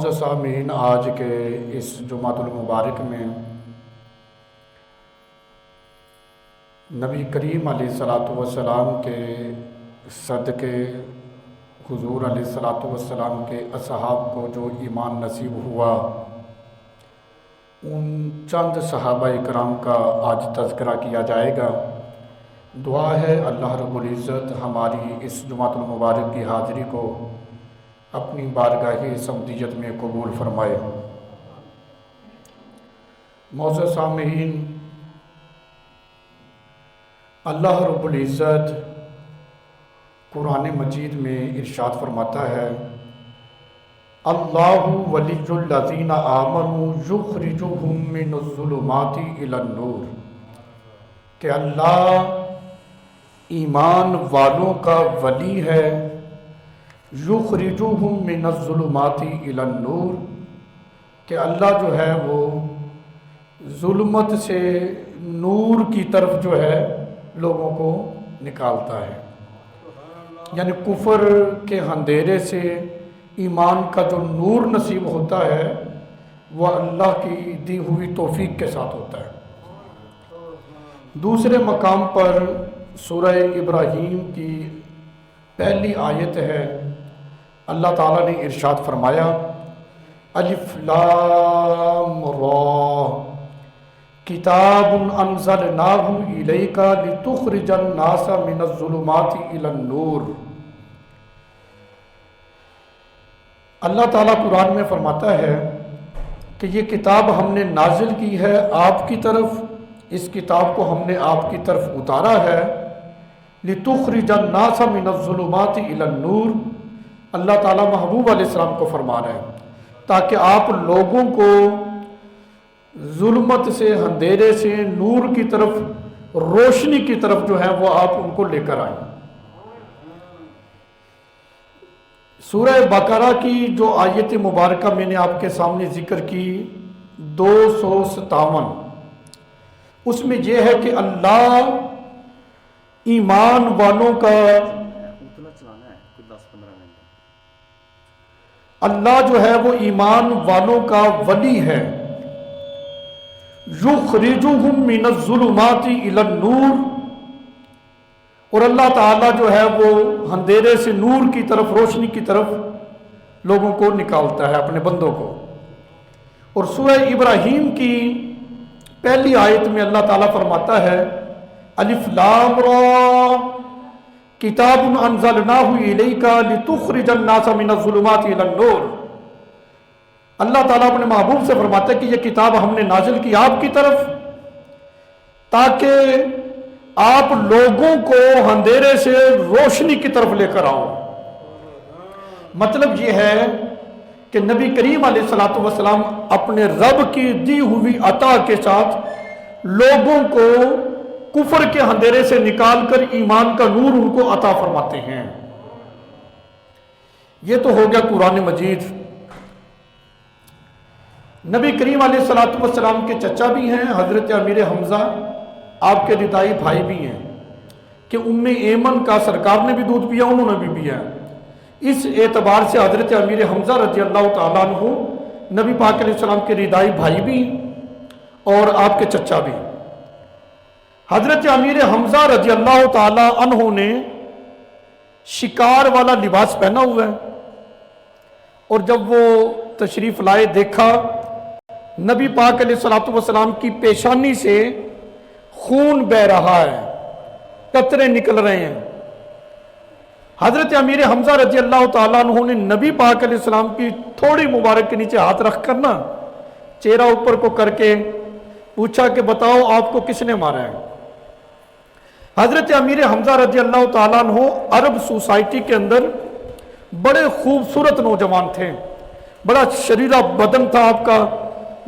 معزز سامعین، آج کے اس جمعۃ المبارک میں نبی کریم علیہ الصلاۃ والسلام کے صدقے حضور علیہ الصلاۃ والسلام کے اصحاب کو جو ایمان نصیب ہوا، ان چند صحابہ اکرام کا آج تذکرہ کیا جائے گا۔ دعا ہے اللہ رب العزت ہماری اس جمعۃ المبارک کی حاضری کو اپنی بارگاہ صمدیت میں قبول فرمائے۔ معزز سامعین، اللہ رب العزت قرآن مجید میں ارشاد فرماتا ہے، اللہ ولی الذین آمنوا یخرجہم من الظلمات الی النور، کہ اللہ ایمان والوں کا ولی ہے، یخرجہم من الظلمات الی النور، کہ اللہ جو ہے وہ ظلمت سے نور کی طرف جو ہے لوگوں کو نکالتا ہے، یعنی کفر کے اندھیرے سے ایمان کا جو نور نصیب ہوتا ہے وہ اللہ کی دی ہوئی توفیق کے ساتھ ہوتا ہے۔ دوسرے مقام پر سورہ ابراہیم کی پہلی آیت ہے، اللہ تعالیٰ نے ارشاد فرمایا، الف لام را کتاب انزلناہ الیک لتخرج الناس من الظلمات الی النور۔ اللہ تعالیٰ قرآن میں فرماتا ہے کہ یہ کتاب ہم نے نازل کی ہے آپ کی طرف، اس کتاب کو ہم نے آپ کی طرف اتارا ہے، لتخرج الناس من الظلمات الی النور۔ اللہ تعالیٰ محبوب علیہ السلام کو فرما رہے ہیں تاکہ آپ لوگوں کو ظلمت سے، اندھیرے سے نور کی طرف، روشنی کی طرف جو ہے وہ آپ ان کو لے کر آئیں۔ سورہ بقرہ کی جو آیت مبارکہ میں نے آپ کے سامنے ذکر کی 257، اس میں یہ ہے کہ اللہ ایمان والوں کا، اللہ جو ہے وہ ایمان والوں کا ولی ہے، یخرجہم من الظلمات الی النور، اور اللہ تعالیٰ جو ہے وہ اندھیرے سے نور کی طرف، روشنی کی طرف لوگوں کو نکالتا ہے، اپنے بندوں کو۔ اور سورہ ابراہیم کی پہلی آیت میں اللہ تعالیٰ فرماتا ہے، الف لام را کتاب انزلناہ الیک لتخرج الناس من الظلمات الی النور۔ اللہ تعالیٰ اپنے محبوب سے فرماتا ہے کہ یہ کتاب ہم نے نازل کی آپ کی طرف تاکہ آپ لوگوں کو اندھیرے سے روشنی کی طرف لے کر آؤ۔ مطلب یہ ہے کہ نبی کریم علیہ الصلاۃ والسلام اپنے رب کی دی ہوئی عطا کے ساتھ لوگوں کو کفر کے اندھیرے سے نکال کر ایمان کا نور ان کو عطا فرماتے ہیں۔ یہ تو ہو گیا قرآن مجید۔ نبی کریم علیہ الصلاۃ والسلام کے چچا بھی ہیں، حضرت امیر حمزہ، آپ کے ردائی بھائی بھی ہیں، کہ ام ایمن کا سرکار نے بھی دودھ پیا، انہوں نے بھی پیا۔ اس اعتبار سے حضرت امیر حمزہ رضی اللہ تعالیٰ عنہ نبی پاک علیہ السلام کے ردائی بھائی بھی اور آپ کے چچا بھی۔ حضرت امیر حمزہ رضی اللہ تعالیٰ عنہ نے شکار والا لباس پہنا ہوا ہے، اور جب وہ تشریف لائے دیکھا نبی پاک علیہ السلام کی پیشانی سے خون بہ رہا ہے، قطرے نکل رہے ہیں۔ حضرت امیر حمزہ رضی اللہ تعالیٰ عنہ نے نبی پاک علیہ السلام کی تھوڑی مبارک کے نیچے ہاتھ رکھ کر نا، چہرہ اوپر کو کر کے پوچھا کہ بتاؤ آپ کو کس نے مارا ہے۔ حضرت امیر حمزہ رضی اللہ تعالیٰ عنہ عرب سوسائٹی کے اندر بڑے خوبصورت نوجوان تھے، بڑا شریرہ بدن تھا آپ کا،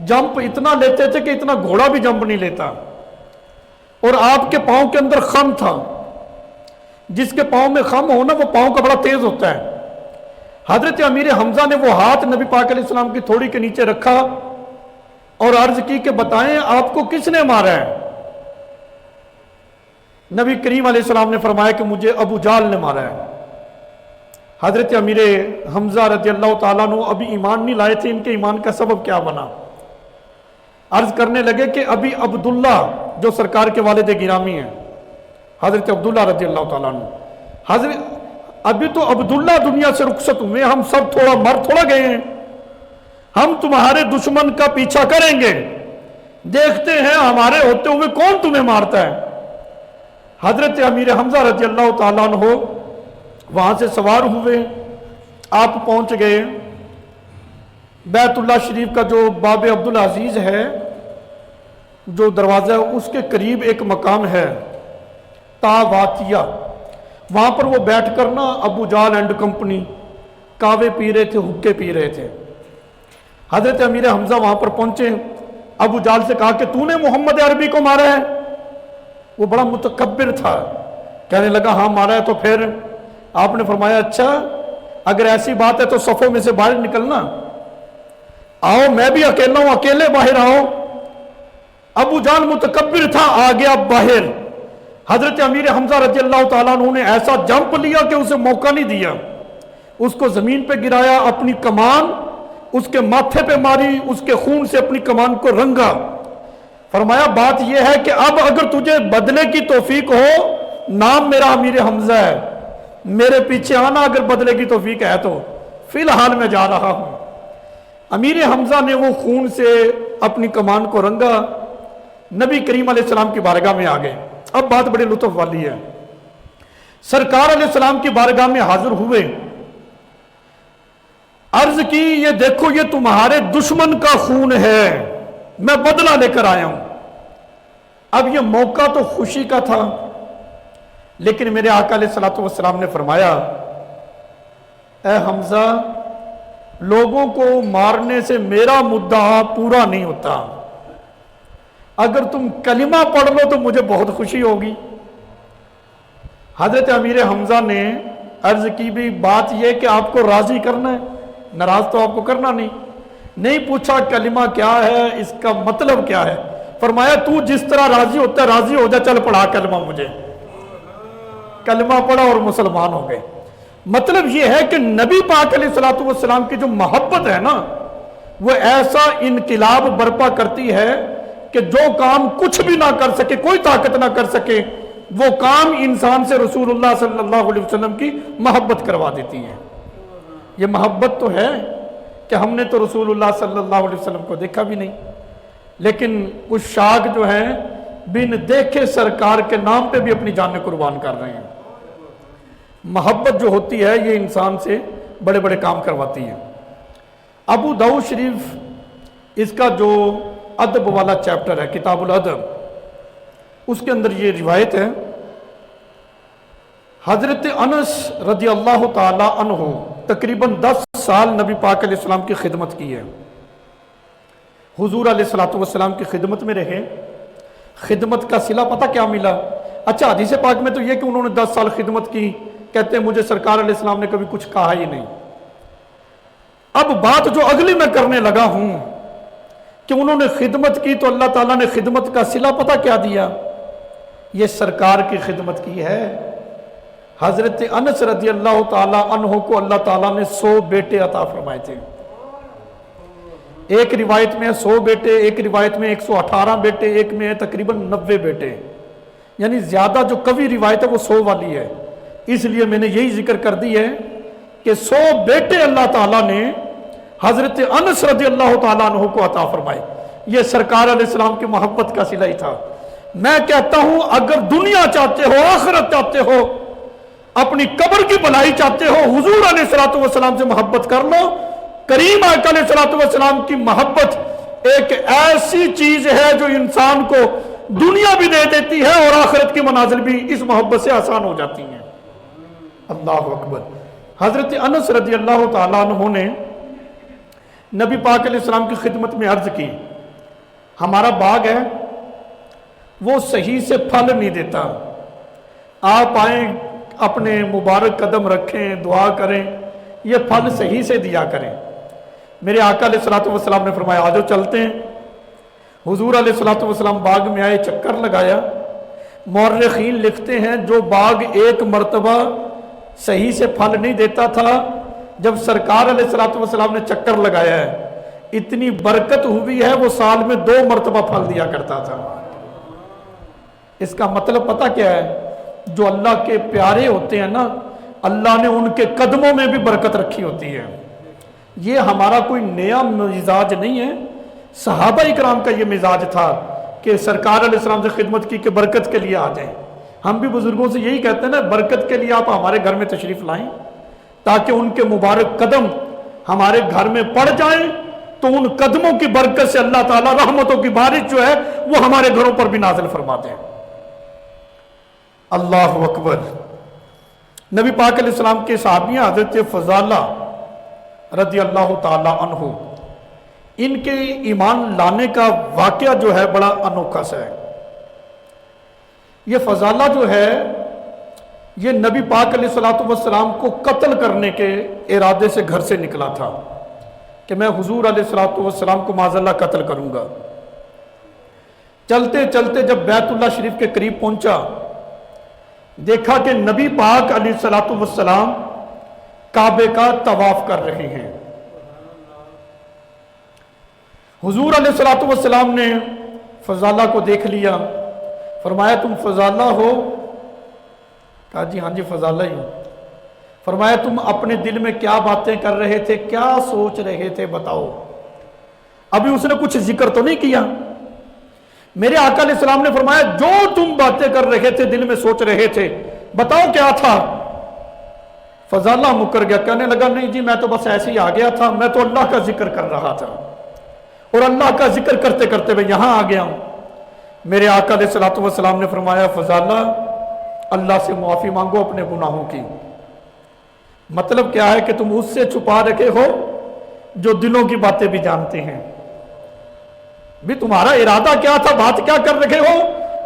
جمپ اتنا لیتے تھے کہ اتنا گھوڑا بھی جمپ نہیں لیتا، اور آپ کے پاؤں کے اندر خم تھا، جس کے پاؤں میں خم ہونا وہ پاؤں کا بڑا تیز ہوتا ہے۔ حضرت امیر حمزہ نے وہ ہاتھ نبی پاک علیہ السلام کی تھوڑی کے نیچے رکھا اور عرض کی کہ بتائیں آپ کو کس نے مارا ہے؟ نبی کریم علیہ السلام نے فرمایا کہ مجھے ابو جہل نے مارا ہے۔ حضرت امیر حمزہ رضی اللہ تعالیٰ عنہ ابھی ایمان نہیں لائے تھے، ان کے ایمان کا سبب کیا بنا؟ عرض کرنے لگے کہ ابھی عبداللہ جو سرکار کے والد گرامی ہیں حضرت عبداللہ رضی اللہ تعالیٰ عنہ، ابھی تو عبداللہ دنیا سے رخصت ہوئے، ہم سب تھوڑا مر تھوڑا گئے ہیں، ہم تمہارے دشمن کا پیچھا کریں گے، دیکھتے ہیں ہمارے ہوتے ہوئے کون تمہیں مارتا ہے۔ حضرت امیر حمزہ رضی اللہ تعالیٰ عنہ وہاں سے سوار ہوئے، آپ پہنچ گئے بیت اللہ شریف کا جو باب عبدالعزیز ہے، جو دروازہ ہے، اس کے قریب ایک مقام ہے تاواتیہ، وہاں پر وہ بیٹھ کر نا ابو جال اینڈ کمپنی کعوے پی رہے تھے، حقے پی رہے تھے۔ حضرت امیر حمزہ وہاں پر پہنچے، ابو جال سے کہا کہ تو نے محمد عربی کو مارا ہے؟ وہ بڑا متکبر تھا، کہنے لگا ہاں مارا ہے۔ تو پھر آپ نے فرمایا اچھا اگر ایسی بات ہے تو صفوں میں سے باہر نکلنا، آؤ میں بھی اکیلا ہوں، اکیلے باہر آؤ۔ ابو جال متکبر تھا، آ گیا باہر۔ حضرت امیر حمزہ رضی اللہ تعالیٰ عنہ نے ایسا جمپ لیا کہ اسے موقع نہیں دیا، اس کو زمین پہ گرایا، اپنی کمان اس کے ماتھے پہ ماری، اس کے خون سے اپنی کمان کو رنگا۔ فرمایا بات یہ ہے کہ اب اگر تجھے بدلے کی توفیق ہو، نام میرا امیر حمزہ ہے، میرے پیچھے آنا اگر بدلے کی توفیق ہے تو، فی الحال میں جا رہا ہوں۔ امیر حمزہ نے وہ خون سے اپنی کمان کو رنگا، نبی کریم علیہ السلام کی بارگاہ میں آ گئے۔ اب بات بڑی لطف والی ہے، سرکار علیہ السلام کی بارگاہ میں حاضر ہوئے، عرض کی یہ دیکھو یہ تمہارے دشمن کا خون ہے، میں بدلہ لے کر آیا ہوں۔ اب یہ موقع تو خوشی کا تھا، لیکن میرے آقا علیہ السلام نے فرمایا اے حمزہ لوگوں کو مارنے سے میرا مدعا پورا نہیں ہوتا، اگر تم کلمہ پڑھ لو تو مجھے بہت خوشی ہوگی۔ حضرت امیر حمزہ نے عرض کی بھی بات یہ کہ آپ کو راضی کرنا ہے، ناراض تو آپ کو کرنا نہیں پوچھا کلمہ کیا ہے، اس کا مطلب کیا ہے؟ فرمایا تو جس طرح راضی ہوتا ہے راضی ہو جا، چل پڑھا کلمہ مجھے۔ کلمہ پڑھا اور مسلمان ہو گئے۔ مطلب یہ ہے کہ نبی پاک علیہ السلام کی جو محبت ہے نا، وہ ایسا انقلاب برپا کرتی ہے کہ جو کام کچھ بھی نہ کر سکے، کوئی طاقت نہ کر سکے، وہ کام انسان سے رسول اللہ صلی اللہ علیہ وسلم کی محبت کروا دیتی ہے۔ یہ محبت تو ہے کہ ہم نے تو رسول اللہ صلی اللہ علیہ وسلم کو دیکھا بھی نہیں، لیکن کچھ شاگ جو ہیں بن دیکھے سرکار کے نام پہ بھی اپنی جانیں قربان کر رہے ہیں۔ محبت جو ہوتی ہے یہ انسان سے بڑے بڑے کام کرواتی ہے۔ ابو داؤد شریف اس کا جو ادب والا چیپٹر ہے، کتاب الادب، اس کے اندر یہ روایت ہے، حضرت انس رضی اللہ تعالی عنہ تقریباً 10 سال نبی پاک علیہ السلام کی خدمت کی ہے، حضور علیہ السلام کی خدمت میں رہے۔ خدمت کا صلہ پتہ کیا ملا؟ اچھا حدیث پاک میں تو یہ کہ انہوں نے 10 سال خدمت کی، کہتے ہیں مجھے سرکار علیہ السلام نے کبھی کچھ کہا ہی نہیں۔ اب بات جو اگلی میں کرنے لگا ہوں کہ انہوں نے خدمت کی تو اللہ تعالیٰ نے خدمت کا صلہ پتہ کیا دیا؟ یہ سرکار کی خدمت کی ہے۔ حضرت انس رضی اللہ تعالیٰ عنہ کو اللہ تعالیٰ نے 100 بیٹے عطا فرمائے تھے۔ ایک روایت میں 100 بیٹے، ایک روایت میں 118 بیٹے، ایک میں تقریباً 90 بیٹے، یعنی زیادہ جو قوی روایت ہے وہ 100 والی ہے۔ اس لیے میں نے یہی ذکر کر دی ہے کہ 100 بیٹے اللہ تعالیٰ نے حضرت انس رضی اللہ تعالیٰ عنہ کو عطا فرمائے۔ یہ سرکار علیہ السلام کی محبت کا صلہ ہی تھا۔ میں کہتا ہوں اگر دنیا چاہتے ہو، آخرت چاہتے ہو، اپنی قبر کی بھلائی چاہتے ہو، حضور علیہ السلام سے محبت کر لو۔ کریم آقا علیہ السلام کی محبت ایک ایسی چیز ہے جو انسان کو دنیا بھی دے دیتی ہے اور آخرت کی منازل بھی اس محبت سے آسان ہو جاتی ہیں۔ اللہ اکبر۔ حضرت انس رضی اللہ تعالیٰ عنہ نے نبی پاک علیہ السلام کی خدمت میں عرض کی، ہمارا باغ ہے وہ صحیح سے پھل نہیں دیتا، آپ آئیں اپنے مبارک قدم رکھیں، دعا کریں، یہ پھل صحیح سے دیا کریں۔ میرے آقا علیہ السلام نے فرمایا آجو چلتے ہیں۔ حضور علیہ السلام باغ میں آئے، چکر لگایا۔ مورخین لکھتے ہیں جو باغ ایک مرتبہ صحیح سے پھل نہیں دیتا تھا، جب سرکار علیہ الصلوۃ والسلام نے چکر لگایا ہے اتنی برکت ہوئی ہے وہ سال میں 2 مرتبہ پھل دیا کرتا تھا۔ اس کا مطلب پتہ کیا ہے؟ جو اللہ کے پیارے ہوتے ہیں نا، اللہ نے ان کے قدموں میں بھی برکت رکھی ہوتی ہے۔ یہ ہمارا کوئی نیا مزاج نہیں ہے، صحابہ اکرام کا یہ مزاج تھا کہ سرکار علیہ السلام سے خدمت کی کہ برکت کے لیے آ جائیں۔ ہم بھی بزرگوں سے یہی کہتے ہیں نا، برکت کے لیے آپ ہمارے گھر میں تشریف لائیں تاکہ ان کے مبارک قدم ہمارے گھر میں پڑ جائیں تو ان قدموں کی برکت سے اللہ تعالیٰ رحمتوں کی بارش جو ہے وہ ہمارے گھروں پر بھی نازل فرماتے ہیں۔ اللہ اکبر۔ نبی پاک علیہ السلام کے صحابیاں حضرت فضالہ رضی اللہ تعالی عنہ، ان کے ایمان لانے کا واقعہ جو ہے بڑا انوکھا سا ہے۔ یہ فضالہ جو ہے یہ نبی پاک علیہ السلام کو قتل کرنے کے ارادے سے گھر سے نکلا تھا کہ میں حضور علیہ السلام کو معاذ اللہ قتل کروں گا۔ چلتے چلتے جب بیت اللہ شریف کے قریب پہنچا، دیکھا کہ نبی پاک علیہ السلام کعبے کا طواف کر رہے ہیں۔ حضور علیہ السلام نے فضالہ کو دیکھ لیا، فرمایا تم فضالہ ہو؟ کہا جی ہاں جی فضالہ ہی ہوں۔ فرمایا تم اپنے دل میں کیا باتیں کر رہے تھے، کیا سوچ رہے تھے بتاؤ؟ ابھی اس نے کچھ ذکر تو نہیں کیا۔ میرے آقا علیہ السلام نے فرمایا جو تم باتیں کر رہے تھے دل میں سوچ رہے تھے بتاؤ کیا تھا؟ فضالہ مکر گیا، کہنے لگا نہیں جی میں تو بس ایسے ہی آ گیا تھا، میں تو اللہ کا ذکر کر رہا تھا اور اللہ کا ذکر کرتے کرتے میں یہاں آ گیا ہوں۔ میرے آقا علیہ السلام نے فرمایا فضالہ اللہ سے معافی مانگو اپنے گناہوں کی۔ مطلب کیا ہے کہ تم اس سے چھپا رکھے ہو جو دلوں کی باتیں بھی جانتے ہیں۔ بھی تمہارا ارادہ کیا تھا، بات کیا کر رکھے ہو؟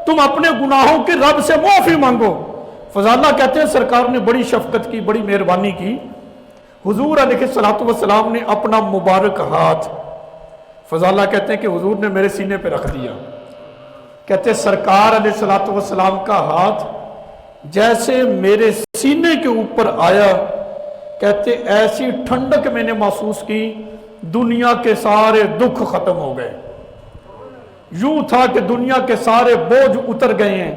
تم اپنے گناہوں کے رب سے معافی مانگو۔ فضالہ کہتے ہیں سرکار نے بڑی شفقت کی، بڑی مہربانی کی۔ حضور علیہ السلام نے اپنا مبارک ہاتھ، فضالہ کہتے ہیں کہ حضور نے میرے سینے پہ رکھ دیا۔ کہتے ہیں سرکار علیہ السلام کا ہاتھ جیسے میرے سینے کے اوپر آیا، کہتے ایسی ٹھنڈک میں نے محسوس کی دنیا کے سارے دکھ ختم ہو گئے۔ یوں تھا کہ دنیا کے سارے بوجھ اتر گئے ہیں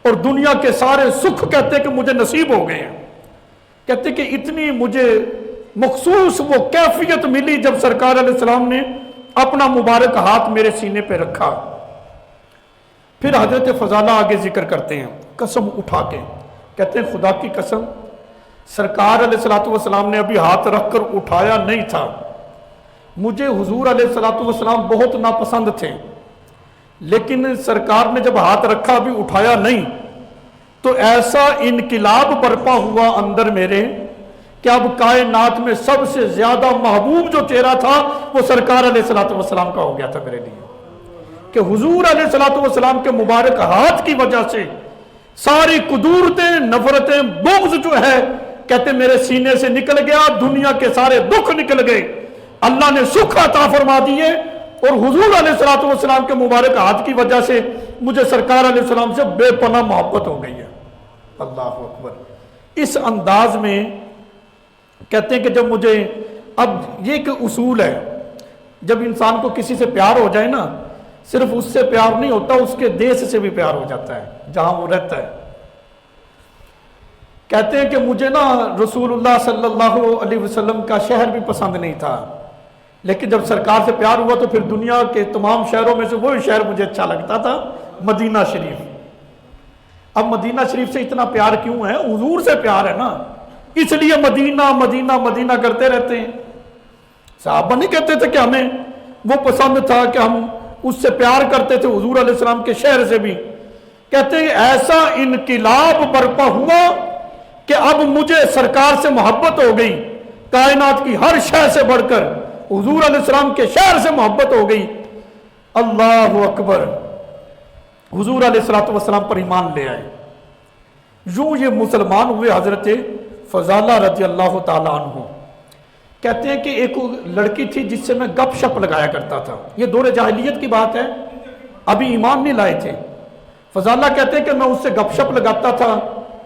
اور دنیا کے سارے سکھ کہتے کہ مجھے نصیب ہو گئے ہیں۔ کہتے کہ اتنی مجھے مخصوص وہ کیفیت ملی جب سرکار علیہ السلام نے اپنا مبارک ہاتھ میرے سینے پہ رکھا۔ پھر حضرت فضالہ آگے ذکر کرتے ہیں قسم اٹھا کے، کہتے ہیں خدا کی قسم سرکار علیہ السلام نے ابھی ہاتھ رکھ کر اٹھایا نہیں تھا، مجھے حضور علیہ السلام بہت ناپسند تھے، لیکن سرکار نے جب ہاتھ رکھا ابھی اٹھایا نہیں تو ایسا انقلاب برپا ہوا اندر میرے کہ اب کائنات میں سب سے زیادہ محبوب جو چہرہ تھا وہ سرکار علیہ السلام کا ہو گیا تھا میرے لیے، کہ حضور علیہ السلام کے مبارک ہاتھ کی وجہ سے ساری قدورتیں، نفرتیں، بغض جو ہے کہتے میرے سینے سے نکل گیا، دنیا کے سارے دکھ نکل گئے، اللہ نے سکھ عطا فرما دیے، اور حضور علیہ السلام کے مبارک ہاتھ کی وجہ سے مجھے سرکار علیہ السلام سے بے پناہ محبت ہو گئی ہے۔ اللہ اکبر۔ اس انداز میں کہتے ہیں کہ جب مجھے، اب یہ ایک اصول ہے، جب انسان کو کسی سے پیار ہو جائے نا، صرف اس سے پیار نہیں ہوتا، اس کے دیش سے بھی پیار ہو جاتا ہے جہاں وہ رہتا ہے۔ کہتے ہیں کہ مجھے نا رسول اللہ صلی اللہ علیہ وسلم کا شہر بھی پسند نہیں تھا، لیکن جب سرکار سے پیار ہوا تو پھر دنیا کے تمام شہروں میں سے وہی شہر مجھے اچھا لگتا تھا، مدینہ شریف۔ اب مدینہ شریف سے اتنا پیار کیوں ہے؟ حضور سے پیار ہے نا، اس لیے مدینہ مدینہ مدینہ کرتے رہتے ہیں۔ صحابہ نہیں کہتے تھے کہ ہمیں وہ پسند تھا کہ ہم اس سے پیار کرتے تھے، حضور علیہ السلام کے شہر سے بھی۔ کہتے ہیں ایسا انقلاب برپا ہوا کہ اب مجھے سرکار سے محبت ہو گئی، کائنات کی ہر شے سے بڑھ کر حضور علیہ السلام کے شہر سے محبت ہو گئی۔ اللہ اکبر۔ حضور علیہ السلام پر ایمان لے آئے۔ یوں یہ مسلمان ہوئے حضرت فضالہ رضی اللہ تعالیٰ عنہ۔ کہتے ہیں کہ ایک لڑکی تھی جس سے میں گپ شپ لگایا کرتا تھا، یہ دور جاہلیت کی بات ہے، ابھی ایمان نہیں لائے تھے۔ فضالہ کہتے ہیں کہ میں اس سے گپ شپ لگاتا تھا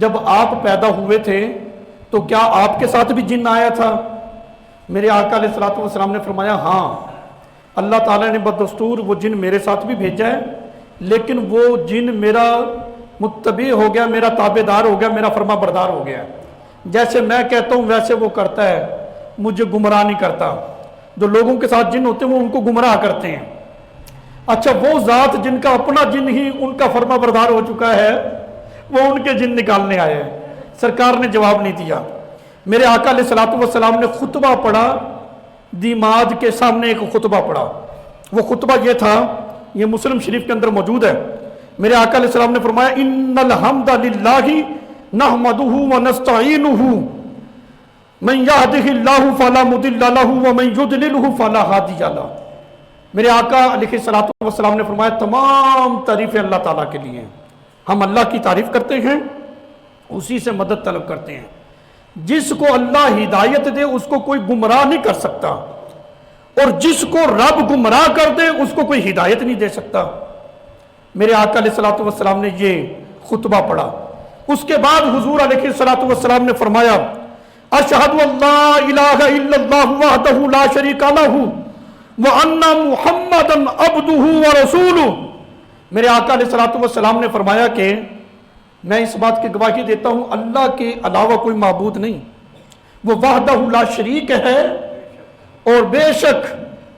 جب آپ پیدا ہوئے تھے تو کیا آپ کے ساتھ بھی جن آیا تھا؟ میرے آقا علیہ الصلوۃ والسلام نے فرمایا ہاں، اللہ تعالیٰ نے بدستور وہ جن میرے ساتھ بھی بھیجا ہے، لیکن وہ جن میرا متبع ہو گیا، میرا تابع دار ہو گیا، میرا فرما بردار ہو گیا، جیسے میں کہتا ہوں ویسے وہ کرتا ہے، مجھے گمراہ نہیں کرتا۔ جو لوگوں کے ساتھ جن ہوتے ہیں وہ ان کو گمراہ کرتے ہیں۔ اچھا، وہ ذات جن کا اپنا جن ہی ان کا فرما بردار ہو چکا ہے، وہ ان کے جن نکالنے آئے ہیں۔ سرکار نے جواب نہیں دیا۔ میرے آقا علیہ الصلوۃ والسلام نے خطبہ پڑھا، دیماد کے سامنے ایک خطبہ پڑھا۔ وہ خطبہ یہ تھا، یہ مسلم شریف کے اندر موجود ہے۔ میرے آقا علیہ السلام نے فرمایا ان الحمد للہ نحمدہ ونستعینہ من یہدہ اللہ فلا مضل لہ ومن یضللہ فلا ہادی لہ۔ میرے آقا علیہ الصلوۃ والسلام نے فرمایا تمام تعریفیں اللہ تعالیٰ کے لیے ہیں، ہم اللہ کی تعریف کرتے ہیں، اسی سے مدد طلب کرتے ہیں۔ جس کو اللہ ہدایت دے اس کو کوئی گمراہ نہیں کر سکتا، اور جس کو رب گمراہ کر دے اس کو کوئی ہدایت نہیں دے سکتا۔ میرے آقا علیہ الصلوۃ والسلام نے یہ خطبہ پڑھا۔ اس کے بعد حضور علیہ الصلوۃ والسلام نے فرمایا اشہد ان لا الہ الا اللہ وحدہ لا شریک لہ وان محمدا عبدہ ورسولہ۔ میرے آقا علیہ الصلوۃ والسلام نے فرمایا کہ میں اس بات کی گواہی دیتا ہوں اللہ کے علاوہ کوئی معبود نہیں، وہ وحدہ لا شریک ہے، اور بے شک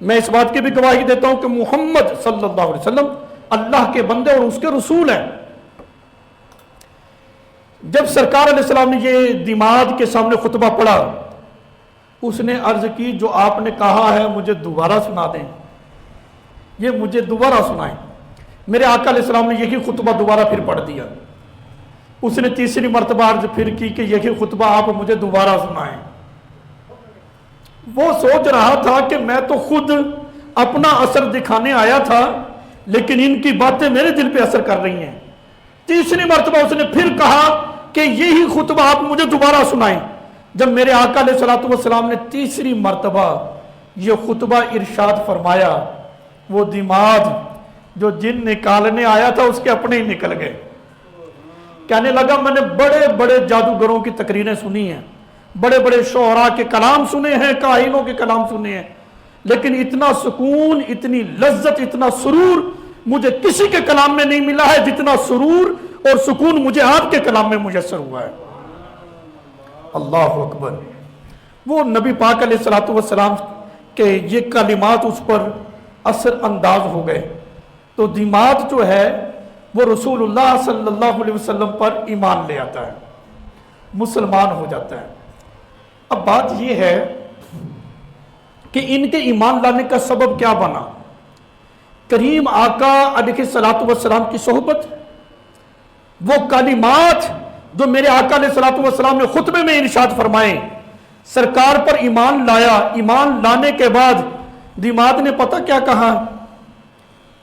میں اس بات کی بھی گواہی دیتا ہوں کہ محمد صلی اللہ علیہ وسلم اللہ کے بندے اور اس کے رسول ہیں۔ جب سرکار علیہ السلام نے یہ دیماد کے سامنے خطبہ پڑھا، اس نے عرض کی جو آپ نے کہا ہے مجھے دوبارہ سنا دیں، یہ مجھے دوبارہ سنائیں۔ میرے آقا علیہ السلام نے یہی خطبہ دوبارہ پھر پڑھ دیا۔ اس نے تیسری مرتبہ عرض پھر کی کہ یہی خطبہ آپ مجھے دوبارہ سنائیں۔ وہ سوچ رہا تھا کہ میں تو خود اپنا اثر دکھانے آیا تھا، لیکن ان کی باتیں میرے دل پہ اثر کر رہی ہیں۔ تیسری مرتبہ اس نے پھر کہا کہ یہی خطبہ آپ مجھے دوبارہ سنائیں۔ جب میرے آقا علیہ الصلوۃ والسلام نے تیسری مرتبہ یہ خطبہ ارشاد فرمایا، وہ دیماد جو جن نکالنے آیا تھا اس کے اپنے ہی نکل گئے۔ کہنے لگا میں نے بڑے بڑے جادوگروں کی تقریریں سنی ہیں، بڑے بڑے شعراء کے کلام سنے ہیں، کاہنوں کے کلام سنے ہیں، لیکن اتنا سکون، اتنی لذت، اتنا سرور مجھے کسی کے کلام میں نہیں ملا ہے جتنا سرور اور سکون مجھے آپ کے کلام میں میسر ہوا ہے۔ اللہ اکبر۔ وہ نبی پاک علیہ الصلوۃ والسلام کے یہ کلمات اس پر اثر انداز ہو گئے، تو دیماد جو ہے وہ رسول اللہ صلی اللہ علیہ وسلم پر ایمان لے آتا ہے، مسلمان ہو جاتا ہے۔ اب بات یہ ہے کہ ان کے ایمان لانے کا سبب کیا بنا؟ کریم آقا علیہ الصلوۃ والسلام کی صحبت، وہ کلمات جو میرے آقا علیہ الصلوۃ والسلام نے خطبے میں ارشاد فرمائے، سرکار پر ایمان لایا۔ ایمان لانے کے بعد دیماد نے پتہ کیا کہا؟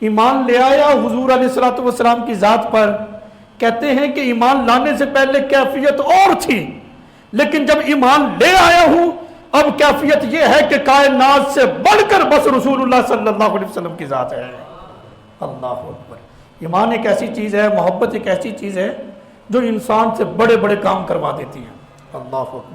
ایمان لے آیا حضور علیہ الصلوۃ والسلام کی ذات پر، کہتے ہیں کہ ایمان لانے سے پہلے کیفیت اور تھی، لیکن جب ایمان لے آیا ہوں اب کیفیت یہ ہے کہ کائنات سے بڑھ کر بس رسول اللہ صلی اللہ علیہ وسلم کی ذات ہے۔ اللہ اکبر۔ ایمان ایک ایسی چیز ہے، محبت ایک ایسی چیز ہے جو انسان سے بڑے بڑے کام کروا دیتی ہے۔ اللہ اکبر۔